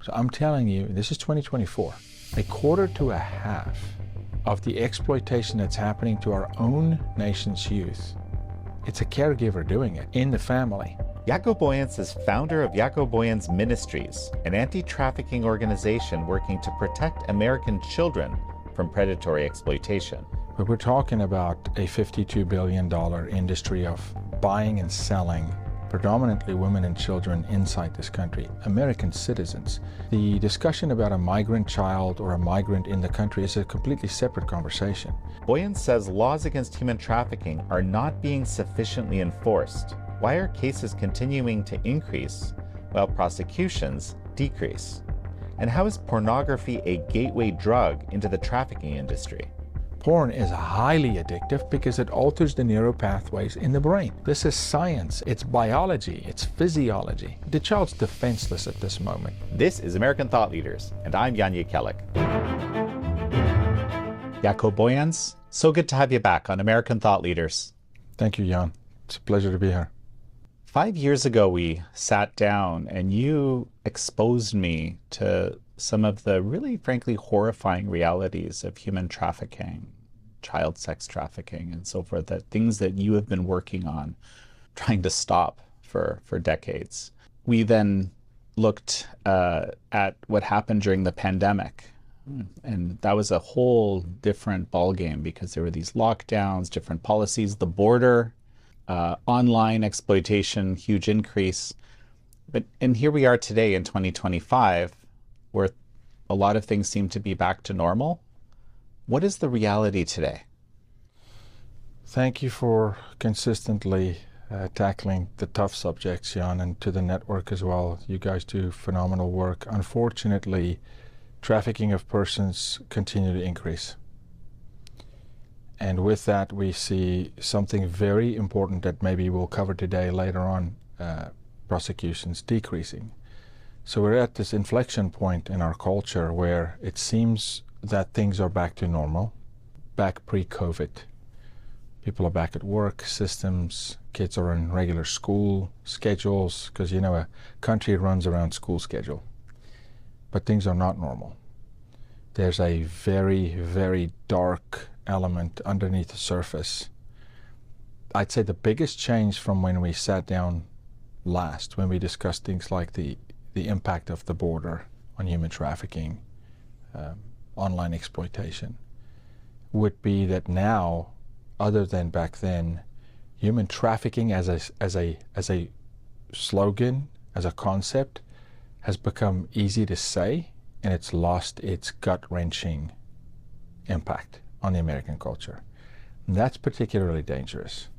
So I'm telling you, this is 2024, a quarter to a half of the exploitation that's happening to our own nation's youth, it's a caregiver doing it in the family. Jaco Booyens is founder of Jaco Booyens Ministries, an anti-trafficking organization working to protect American children from predatory exploitation. But we're talking about a $52 billion industry of buying and selling predominantly women and children inside this country, American citizens. The discussion about a migrant child or a migrant in the country is a completely separate conversation. Booyens says laws against human trafficking are not being sufficiently enforced. Why are cases continuing to increase while prosecutions decrease? And how is pornography a gateway drug into the trafficking industry? Porn is highly addictive because it alters the neural pathways in the brain. This is science, it's biology, it's physiology. The child's defenseless at this moment. This is American Thought Leaders, and I'm Jan Jekielek. Jaco Booyens, so good to have you back on American Thought Leaders. Thank you, Jan. It's a pleasure to be here. 5 years ago, we sat down and you exposed me to some of the really, frankly, horrifying realities of human trafficking, child sex trafficking, and so forth, that things that you have been working on, trying to stop for decades. We then looked at what happened during the pandemic, and that was a whole different ballgame because there were these lockdowns, different policies, the border, online exploitation, huge increase. And here we are today in 2025, where a lot of things seem to be back to normal. What is the reality today? Thank you for consistently tackling the tough subjects, Jan, and to the network as well. You guys do phenomenal work. Unfortunately, trafficking of persons continue to increase. And with that, we see something very important that maybe we'll cover today later on, prosecutions decreasing. So we're at this inflection point in our culture where it seems that things are back to normal, back pre-COVID. People are back at work, systems, kids are in regular school schedules, because you know a country runs around school schedule. But things are not normal. There's a very, very dark element underneath the surface. I'd say the biggest change from when we sat down last, when we discussed things like the impact of the border on human trafficking, online exploitation, would be that now, other than back then, human trafficking as a slogan, as a concept, has become easy to say, and it's lost its gut-wrenching impact on the American culture. And that's particularly dangerous,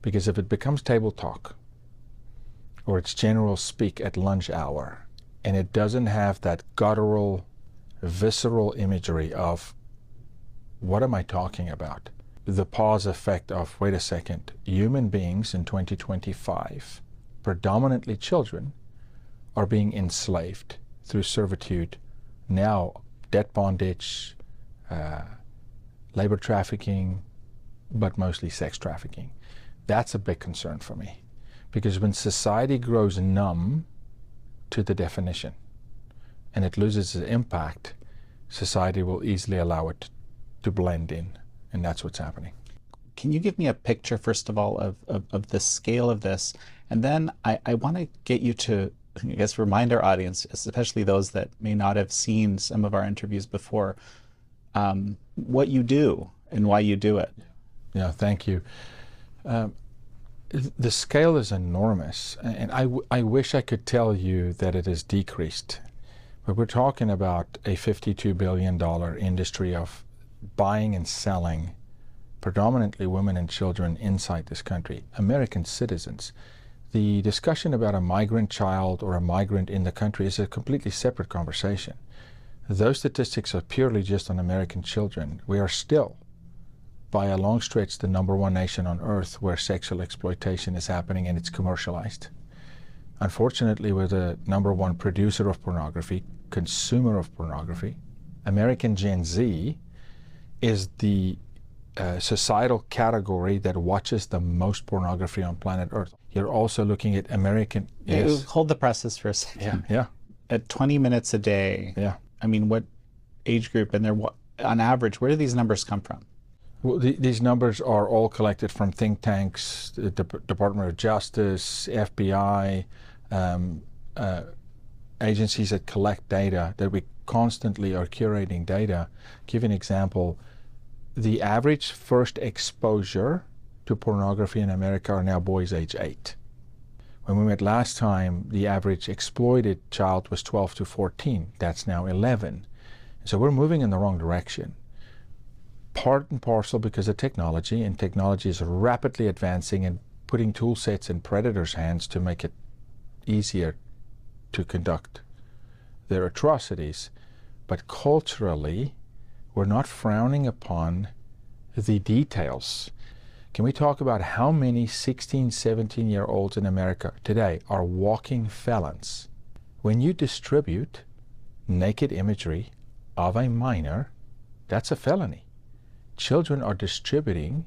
because if it becomes table talk, or it's general speak at lunch hour, and it doesn't have that guttural, visceral imagery of, what am I talking about? The pause effect of, wait a second, human beings in 2025, predominantly children, are being enslaved through servitude, now debt bondage, labor trafficking, but mostly sex trafficking. That's a big concern for me. Because when society grows numb to the definition and it loses its impact, society will easily allow it to blend in, and that's what's happening. Can you give me a picture, first of all, of the scale of this? And then I want to get you to, I guess, remind our audience, especially those that may not have seen some of our interviews before, what you do and why you do it. Yeah, thank you. The scale is enormous, and I wish I could tell you that it has decreased. But we're talking about a $52 billion industry of buying and selling predominantly women and children inside this country, American citizens. The discussion about a migrant child or a migrant in the country is a completely separate conversation. Those statistics are purely just on American children. We are still, by a long stretch, the #1 nation on earth where sexual exploitation is happening and it's commercialized. Unfortunately, we're the #1 producer of pornography, consumer of pornography. American Gen Z is the societal category that watches the most pornography on planet Earth. You're also looking at American... Yes. Hold the presses for a second. Yeah. at 20 minutes a day, Yeah. I mean, what age group, and they're, on average, where do these numbers come from? Well, these numbers are all collected from think tanks, the Department of Justice, FBI, agencies that collect data, that we constantly are curating data. Give an example. The average first exposure to pornography in America are now boys age 8. When we met last time, the average exploited child was 12 to 14. That's now 11. So we're moving in the wrong direction. Part and parcel because of technology, and technology is rapidly advancing and putting tool sets in predators' hands to make it easier to conduct their atrocities. But culturally, we're not frowning upon the details. Can we talk about how many 16, 17-year-olds in America today are walking felons? When you distribute naked imagery of a minor, that's a felony. Children are distributing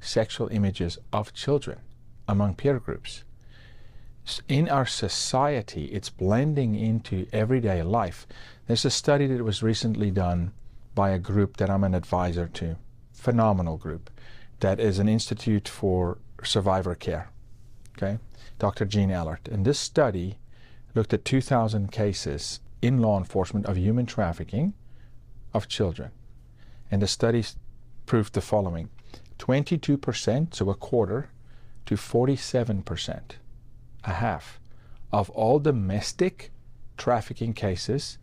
sexual images of children among peer groups. In our society, it's blending into everyday life. There's a study that was recently done by a group that I'm an advisor to, phenomenal group, that is an institute for survivor care, okay? Dr. Jean Ellert. And this study looked at 2,000 cases in law enforcement of human trafficking of children. And the study proved the following: 22%, so a quarter, to 47%, a half, of all domestic trafficking cases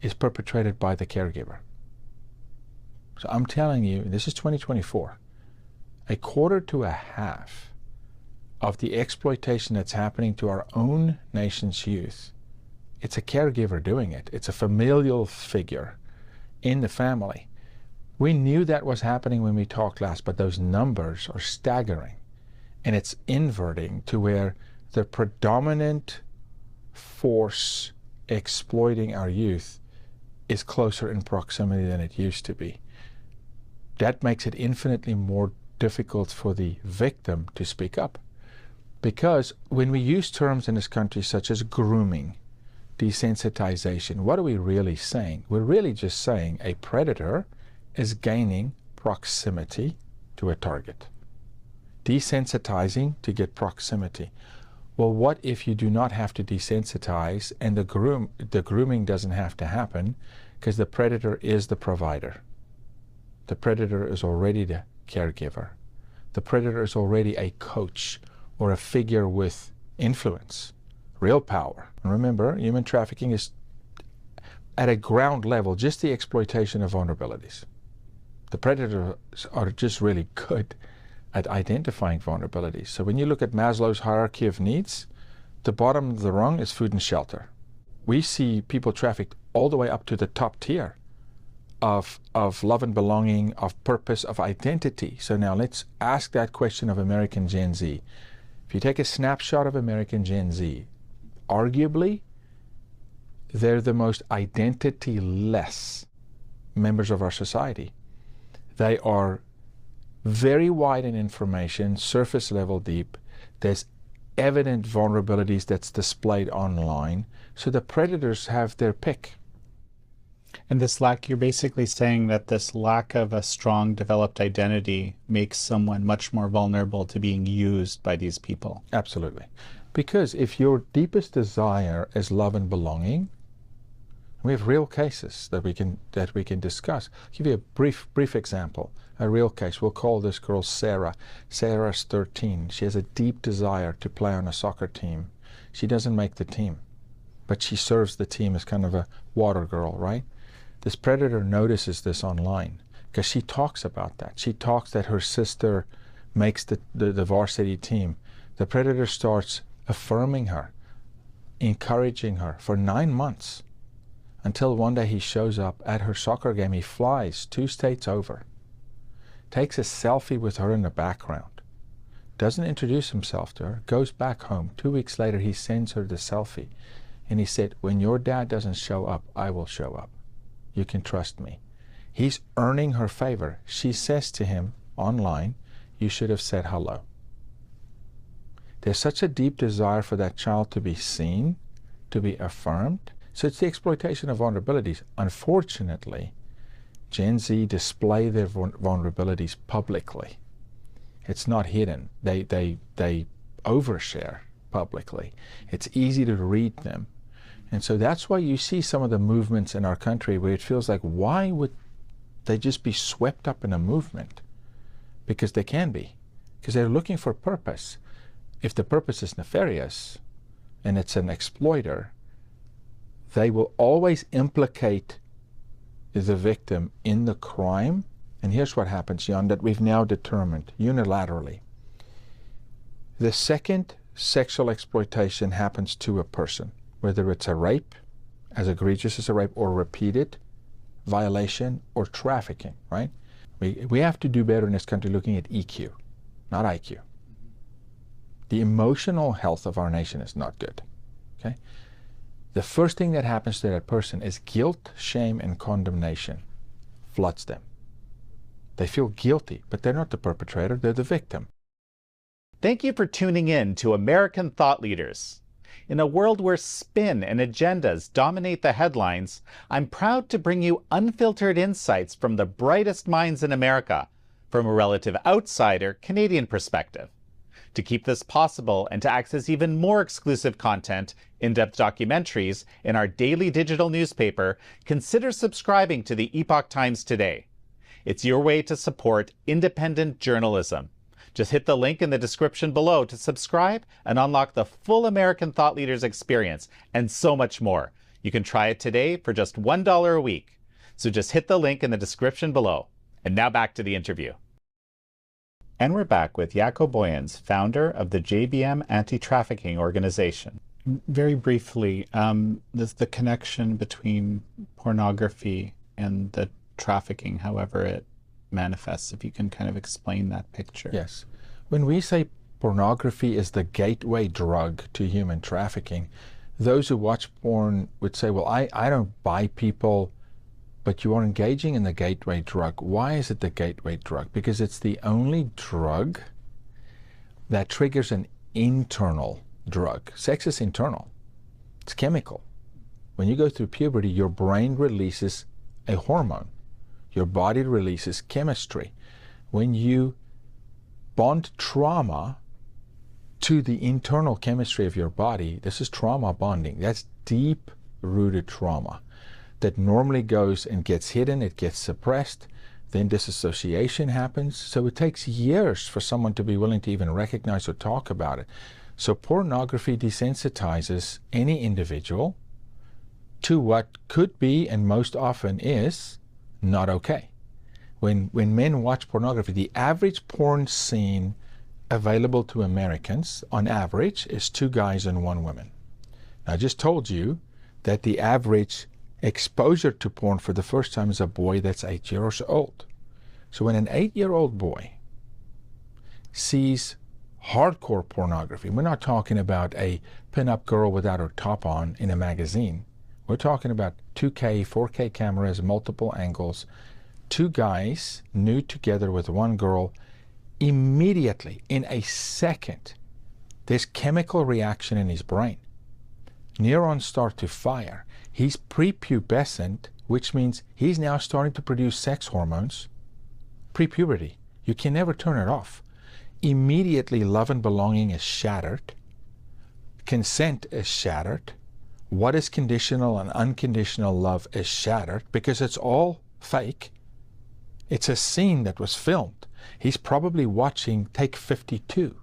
is perpetrated by the caregiver. So I'm telling you, this is 2024, a quarter to a half of the exploitation that's happening to our own nation's youth, it's a caregiver doing it. It's a familial figure in the family. We knew that was happening when we talked last, but those numbers are staggering. And it's inverting to where the predominant force exploiting our youth is closer in proximity than it used to be. That makes it infinitely more difficult for the victim to speak up. Because when we use terms in this country such as grooming, desensitization, what are we really saying? We're really just saying a predator is gaining proximity to a target. Desensitizing to get proximity. Well, what if you do not have to desensitize and the grooming doesn't have to happen because the predator is the provider? The predator is already the caregiver. The predator is already a coach or a figure with influence, real power. And remember, human trafficking is at a ground level just the exploitation of vulnerabilities. The predators are just really good at identifying vulnerabilities. So when you look at Maslow's hierarchy of needs, the bottom of the rung is food and shelter. We see people trafficked all the way up to the top tier of love and belonging, of purpose, of identity. So now let's ask that question of American Gen Z. If you take a snapshot of American Gen Z, arguably, they're the most identity-less members of our society. They are very wide in information, surface level deep. There's evident vulnerabilities that's displayed online. So the predators have their pick. And this lack, you're basically saying that this lack of a strong developed identity makes someone much more vulnerable to being used by these people. Absolutely. Because if your deepest desire is love and belonging, we have real cases that we can discuss. I'll give you a brief example. A real case. We'll call this girl Sarah. Sarah's 13. She has a deep desire to play on a soccer team. She doesn't make the team, but she serves the team as kind of a water girl, right? This predator notices this online because she talks about that. She talks that her sister makes the varsity team. The predator starts affirming her, encouraging her for 9 months, until one day he shows up at her soccer game. He flies 2 states over, takes a selfie with her in the background, doesn't introduce himself to her, goes back home. 2 weeks later, he sends her the selfie. And he said, when your dad doesn't show up, I will show up. You can trust me. He's earning her favor. She says to him online, you should have said hello. There's such a deep desire for that child to be seen, to be affirmed, So it's the exploitation of vulnerabilities. Unfortunately, Gen Z display their vulnerabilities publicly. It's not hidden. They overshare publicly. It's easy to read them. And so that's why you see some of the movements in our country where it feels like, why would they just be swept up in a movement? Because they can be. Because they're looking for purpose. If the purpose is nefarious and it's an exploiter, they will always implicate the victim in the crime. And here's what happens, Jan, that we've now determined unilaterally. The second sexual exploitation happens to a person, whether it's a rape, as egregious as a rape, or repeated violation, or trafficking, right? We have to do better in this country looking at EQ, not IQ. The emotional health of our nation is not good, okay? The first thing that happens to that person is guilt, shame, and condemnation floods them. They feel guilty, but they're not the perpetrator, they're the victim. Thank you for tuning in to American Thought Leaders. In a world where spin and agendas dominate the headlines, I'm proud to bring you unfiltered insights from the brightest minds in America, from a relative outsider Canadian perspective. To keep this possible and to access even more exclusive content, in-depth documentaries, in our daily digital newspaper, consider subscribing to the Epoch Times today. It's your way to support independent journalism. Just hit the link in the description below to subscribe and unlock the full American Thought Leaders experience and so much more. You can try it today for just $1 a week. So just hit the link in the description below. And now back to the interview. And we're back with Jaco Booyens, founder of the JBM Anti-Trafficking Organization. Very briefly, the connection between pornography and the trafficking, however it manifests, if you can kind of explain that picture. Yes. When we say pornography is the gateway drug to human trafficking, those who watch porn would say, well, I don't buy people, but you are engaging in the gateway drug. Why is it the gateway drug? Because it's the only drug that triggers an internal drug. Sex is internal. It's chemical. When you go through puberty, your brain releases a hormone. Your body releases chemistry. When you bond trauma to the internal chemistry of your body, this is trauma bonding. That's deep-rooted trauma that normally goes and gets hidden, it gets suppressed, then disassociation happens. So it takes years for someone to be willing to even recognize or talk about it. So pornography desensitizes any individual to what could be, and most often is, not okay. When men watch pornography, the average porn scene available to Americans, on average, is 2 guys and 1 woman. Now, I just told you that the average exposure to porn for the first time is a boy that's 8 years old. So when an 8-year-old boy sees hardcore pornography, we're not talking about a pin-up girl without her top on in a magazine. We're talking about 2K, 4K cameras, multiple angles, 2 guys nude together with 1 girl. Immediately, in a second, there's chemical reaction in his brain. Neurons start to fire. He's prepubescent, which means he's now starting to produce sex hormones. Pre-puberty. You can never turn it off. Immediately, love and belonging is shattered. Consent is shattered. What is conditional and unconditional love is shattered because it's all fake. It's a scene that was filmed. He's probably watching Take 52.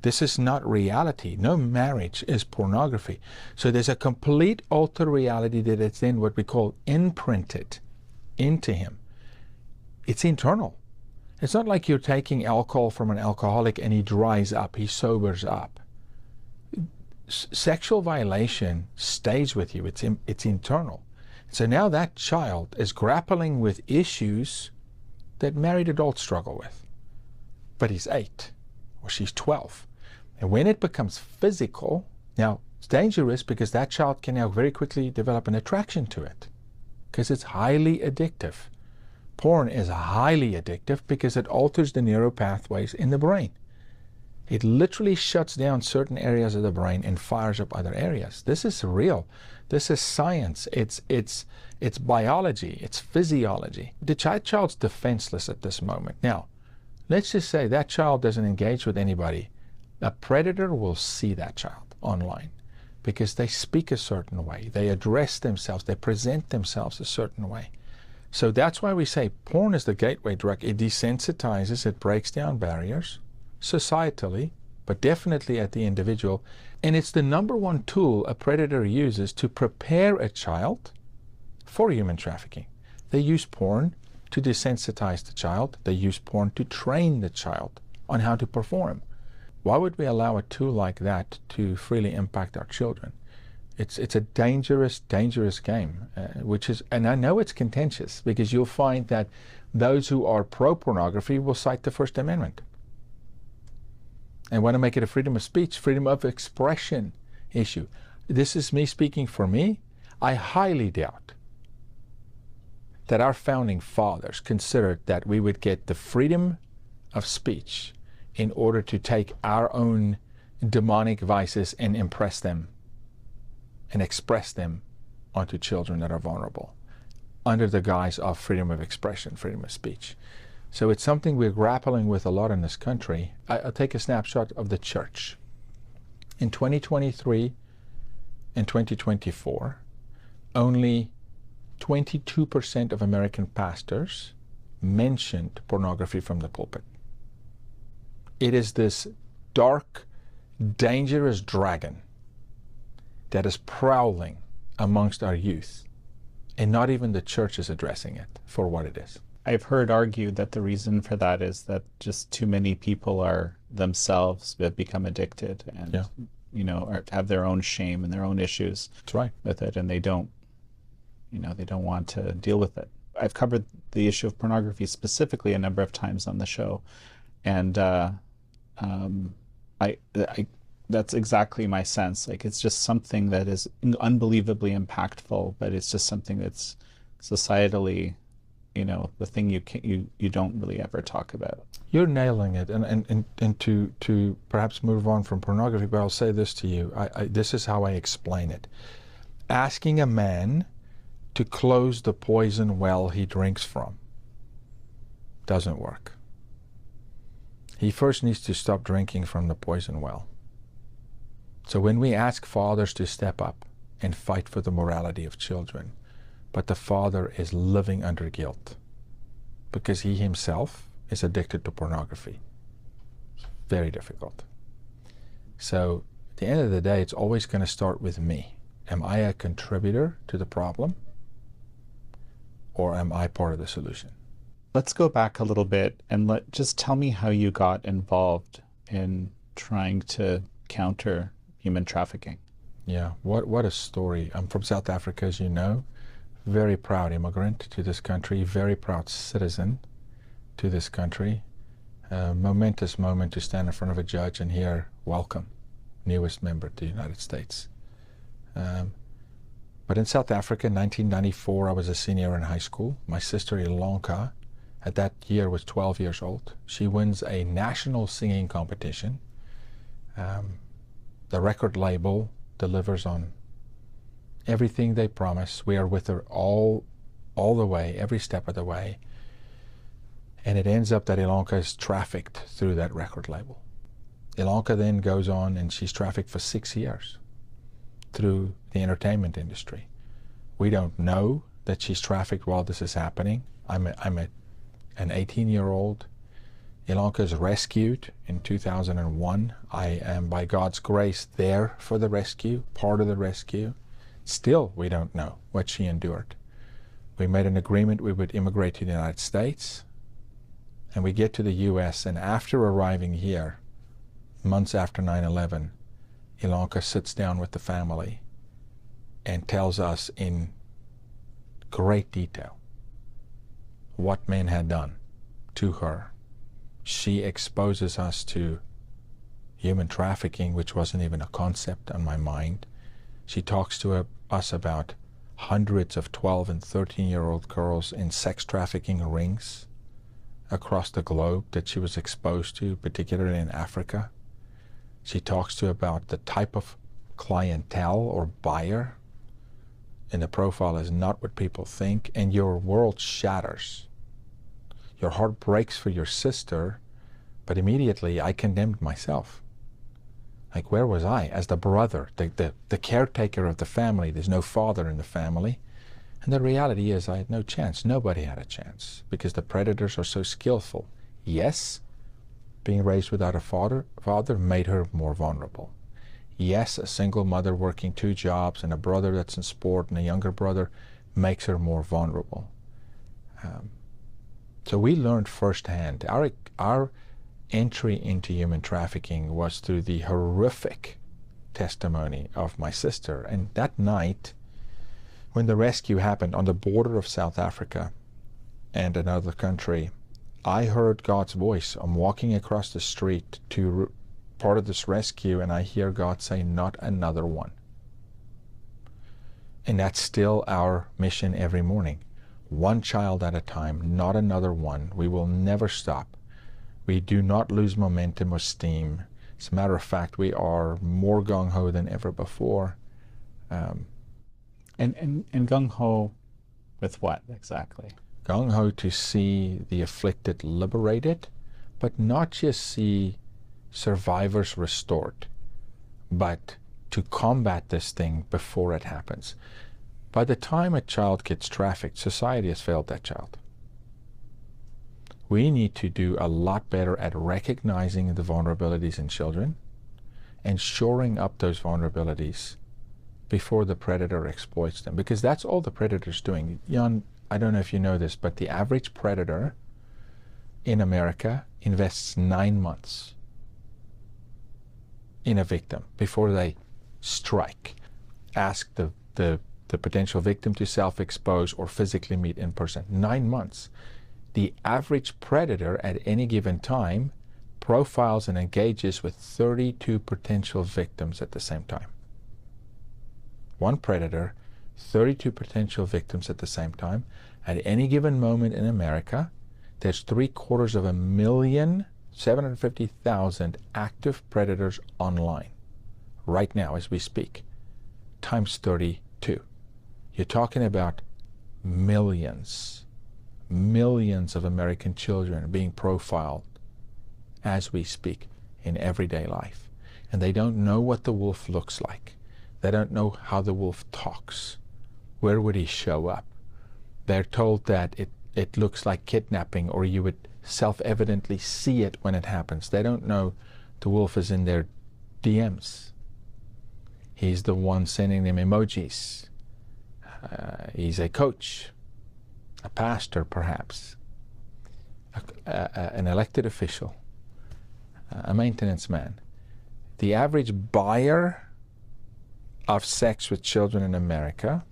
This is not reality. No marriage is pornography. So there's a complete altered reality that is then what we call imprinted into him. It's internal. It's not like you're taking alcohol from an alcoholic and he dries up, he sobers up. Sexual violation stays with you. It's internal. So now that child is grappling with issues that married adults struggle with. But he's 8 or she's 12. And when it becomes physical, now it's dangerous because that child can now very quickly develop an attraction to it because it's highly addictive. Porn is highly addictive because it alters the neural pathways in the brain. It literally shuts down certain areas of the brain and fires up other areas. This is real. This is science. It's biology. It's physiology. The child's defenseless at this moment. Now, let's just say that child doesn't engage with anybody. A predator will see that child online because they speak a certain way. They address themselves. They present themselves a certain way. So that's why we say porn is the gateway drug. It desensitizes. It breaks down barriers societally, but definitely at the individual. And it's the #1 tool a predator uses to prepare a child for human trafficking. They use porn to desensitize the child. They use porn to train the child on how to perform. Why would we allow a tool like that to freely impact our children? It's a dangerous, dangerous game, and I know it's contentious because you'll find that those who are pro-pornography will cite the First Amendment and want to make it a freedom of speech, freedom of expression issue. This is me speaking for me. I highly doubt that our founding fathers considered that we would get the freedom of speech in order to take our own demonic vices and impress them and express them onto children that are vulnerable under the guise of freedom of expression, freedom of speech. So it's something we're grappling with a lot in this country. I'll take a snapshot of the church. In 2023 and 2024, only 22% of American pastors mentioned pornography from the pulpit. It is this dark, dangerous dragon that is prowling amongst our youth, and not even the church is addressing it for what it is. I've heard argued that the reason for that is that just too many people are themselves have become addicted and have their own shame and their own issues. That's right. With it, and they don't want to deal with it. I've covered the issue of pornography specifically a number of times on the show, and that's exactly my sense. Like, it's just something that is unbelievably impactful, but it's just something that's societally, the thing you don't really ever talk about. You're nailing it, and to perhaps move on from pornography, but I'll say this to you. This is how I explain it. Asking a man to close the poison well he drinks from doesn't work. He first needs to stop drinking from the poison well. So when we ask fathers to step up and fight for the morality of children, but the father is living under guilt because he himself is addicted to pornography, it's very difficult. So at the end of the day, it's always going to start with me. Am I a contributor to the problem, or am I part of the solution? Let's go back a little bit and just tell me how you got involved in trying to counter human trafficking. Yeah, what a story. I'm from South Africa, as you know. Very proud immigrant to this country, very proud citizen to this country. Momentous moment to stand in front of a judge and hear, welcome, newest member to the United States. But in South Africa, in 1994, I was a senior in high school. My sister Ilonka, at that year, was 12 years old. She wins a national singing competition. The record label delivers on everything they promise. We are with her all the way, every step of the way. And it ends up that Ilonka is trafficked through that record label. Ilonka then goes on and she's trafficked for 6 years through the entertainment industry. We don't know that she's trafficked while this is happening. I'm an 18-year-old. Ilonka is rescued in 2001. I am, by God's grace, there for the rescue, part of the rescue. Still, we don't know what she endured. We made an agreement we would immigrate to the United States, and we get to the U.S., and after arriving here, months after 9/11, Ilonka sits down with the family and tells us in great detail what men had done to her. She exposes us to human trafficking, which wasn't even a concept on my mind. She talks to us about hundreds of 12 and 13-year-old girls in sex trafficking rings across the globe that she was exposed to, particularly in Africa. She talks to you about the type of clientele or buyer, and the profile is not what people think, and your world shatters. Your heart breaks for your sister, but immediately I condemned myself. Like, where was I as the brother, the caretaker of the family? There's no father in the family. And the reality is I had no chance. Nobody had a chance because the predators are so skillful. Yes, being raised without a father made her more vulnerable. Yes, a single mother working 2 jobs and a brother that's in sport and a younger brother makes her more vulnerable. So we learned firsthand. Our entry into human trafficking was through the horrific testimony of my sister. And that night, when the rescue happened on the border of South Africa and another country, I heard God's voice. I'm walking across the street to part of this rescue, and I hear God say, "Not another one." And that's still our mission every morning. One child at a time, not another one. We will never stop. We do not lose momentum or steam. As a matter of fact, we are more gung-ho than ever before. And gung-ho with what exactly? Gung-ho to see the afflicted liberated, but not just see survivors restored, but to combat this thing before it happens. By the time a child gets trafficked, society has failed that child. We need to do a lot better at recognizing the vulnerabilities in children and shoring up those vulnerabilities before the predator exploits them, because that's all the predator's doing. Jan, I don't know if you know this, but the average predator in America invests 9 months in a victim before they strike. Ask the potential victim to self-expose or physically meet in person. 9 months. The average predator at any given time profiles and engages with 32 potential victims at the same time. One predator, 32 potential victims at the same time. At any given moment in America, there's 750,000 active predators online right now as we speak, times 32. You're talking about millions of American children being profiled as we speak in everyday life. And they don't know what the wolf looks like. They don't know how the wolf talks. Where would he show up? They're told that it looks like kidnapping, or you would self-evidently see it when it happens. They don't know the wolf is in their DMs. He's the one sending them emojis. He's a coach, a pastor perhaps, an elected official, a maintenance man. The average buyer of sex with children in America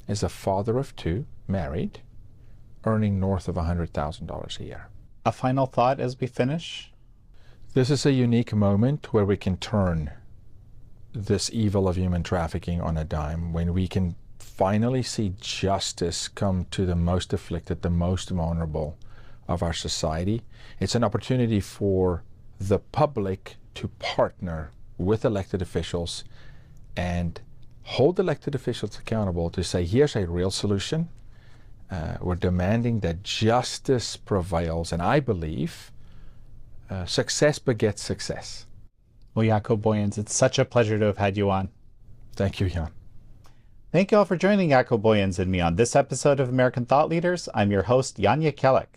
is a father of 2, married, earning north of $100,000 a year. A final thought as we finish? This is a unique moment where we can turn this evil of human trafficking on a dime, when we can finally see justice come to the most afflicted, the most vulnerable of our society. It's an opportunity for the public to partner with elected officials and hold elected officials accountable to say, here's a real solution. We're demanding that justice prevails, and I believe success begets success. Well, Jaco Booyens, it's such a pleasure to have had you on. Thank you, Jan. Thank you all for joining Jaco Booyens and me on this episode of American Thought Leaders. I'm your host, Jan Jekielek.